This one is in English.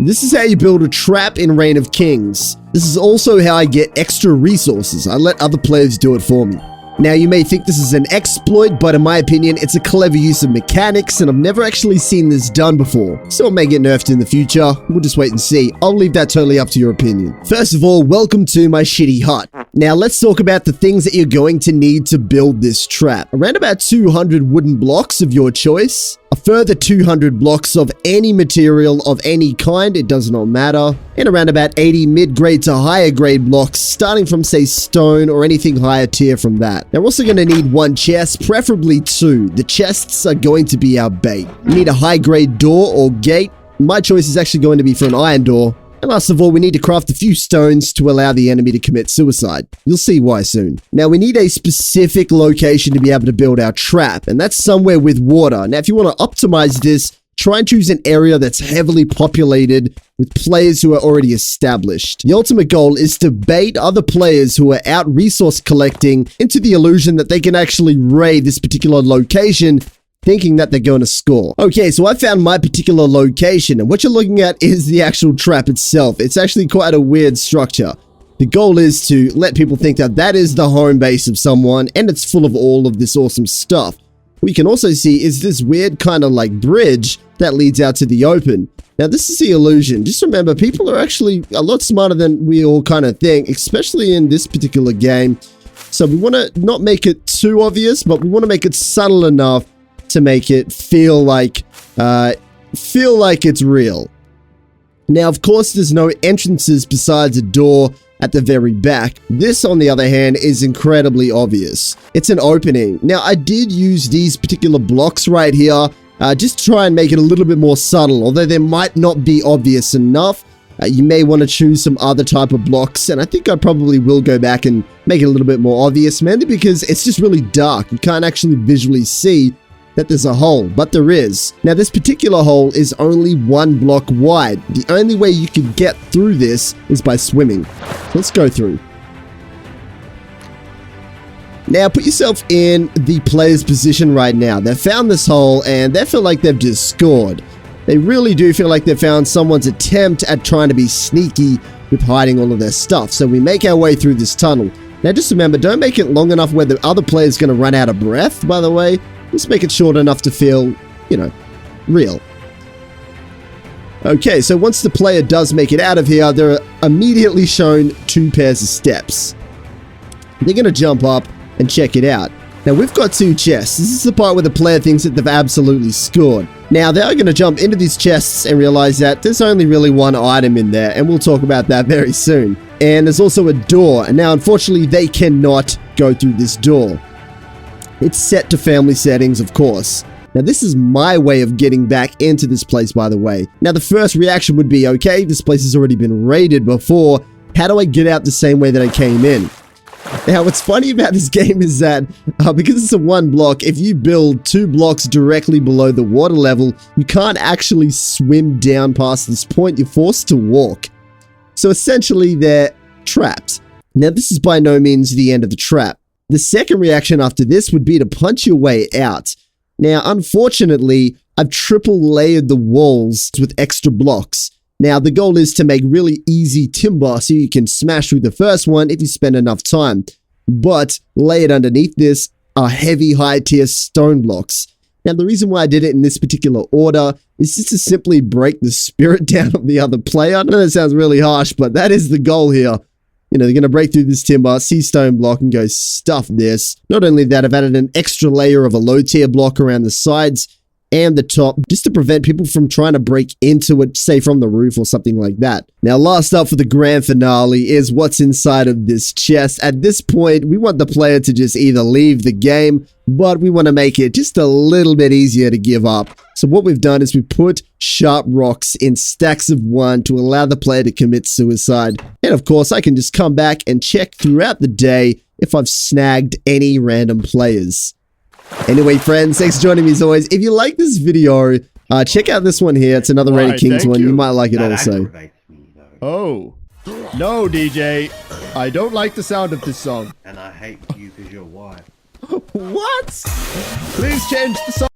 This is how you build a trap in Reign of Kings. This is also how I get extra resources. I let other players do it for me. Now, you may think this is an exploit, but in my opinion, it's a clever use of mechanics, and I've never actually seen this done before. So it may get nerfed in the future. We'll just wait and see. I'll leave that totally up to your opinion. First of all, welcome to my shitty hut. Now, let's talk about the things that you're going to need to build this trap. Around about 200 wooden blocks of your choice. A further 200 blocks of any material of any kind, it does not matter. And around about 80 mid-grade to higher grade blocks, starting from, say, stone or anything higher tier from that. Now, we're also going to need one chest, preferably two. The chests are going to be our bait. We need a high-grade door or gate. My choice is actually going to be for an iron door. And last of all, we need to craft a few stones to allow the enemy to commit suicide. You'll see why soon. Now, we need a specific location to be able to build our trap, and that's somewhere with water. Now, if you want to optimize this, try and choose an area that's heavily populated with players who are already established. The ultimate goal is to bait other players who are out resource collecting into the illusion that they can actually raid this particular location, thinking that they're going to score. Okay, so I found my particular location, and what you're looking at is the actual trap itself. It's actually quite a weird structure. The goal is to let people think that that is the home base of someone, and it's full of all of this awesome stuff. What you can also see is this weird kind of like bridge that leads out to the open. Now, this is the illusion. Just remember, people are actually a lot smarter than we all kind of think, especially in this particular game. So we want to not make it too obvious, but we want to make it subtle enough to make it feel like it's real. Now, of course, there's no entrances besides a door at the very back. This, on the other hand, is incredibly obvious. It's an opening. Now, I did use these particular blocks right here just to try and make it a little bit more subtle, although they might not be obvious enough. You may want to choose some other type of blocks, and I think I probably will go back and make it a little bit more obvious, mainly because it's just really dark. You can't actually visually see that there's a hole, but there is. Now, this particular hole is only 1 block wide. The only way you can get through this is by swimming. Let's go through. Now, put yourself in the player's position right now. They've found this hole, and they feel like they've just scored. They really do feel like they've found someone's attempt at trying to be sneaky with hiding all of their stuff. So we make our way through this tunnel. Now, just remember, don't make it long enough where the other player's going to run out of breath, by the way. Just make it short enough to feel, you know, real. Okay, so once the player does make it out of here, they're immediately shown 2 pairs of steps. They're going to jump up and check it out. Now, we've got 2 chests. This is the part where the player thinks that they've absolutely scored. Now, they are going to jump into these chests and realize that there's only really 1 item in there, and we'll talk about that very soon. And there's also a door, and now, unfortunately, they cannot go through this door. It's set to family settings, of course. Now, this is my way of getting back into this place, by the way. Now, the first reaction would be, okay, this place has already been raided before. How do I get out the same way that I came in? Now, what's funny about this game is that because it's a 1 block, if you build 2 blocks directly below the water level, you can't actually swim down past this point. You're forced to walk. So essentially, they're trapped. Now, this is by no means the end of the trap. The second reaction after this would be to punch your way out. Now, unfortunately, I've triple layered the walls with extra blocks. Now, the goal is to make really easy timber so you can smash through the first one if you spend enough time. But layered underneath this are heavy high-tier stone blocks. Now, the reason why I did it in this particular order is just to simply break the spirit down of the other player. I know that sounds really harsh, but that is the goal here. You know, they're going to break through this timber, see stone block, and go, stuff this. Not only that, I've added an extra layer of a low-tier block around the sides and the top, just to prevent people from trying to break into it, say from the roof or something like that. Now, last up for the grand finale is what's inside of this chest. At this point, we want the player to just either leave the game, but we want to make it just a little bit easier to give up. So what we've done is we put sharp rocks in stacks of 1 to allow the player to commit suicide. And of course, I can just come back and check throughout the day if I've snagged any random players. Anyway, friends, thanks for joining me as always. If you like this video, check out this one here. It's another Reign of Kings one. You might like it also. Oh. No, DJ. I don't like the sound of this song. And I hate you because you're white. What? Please change the song.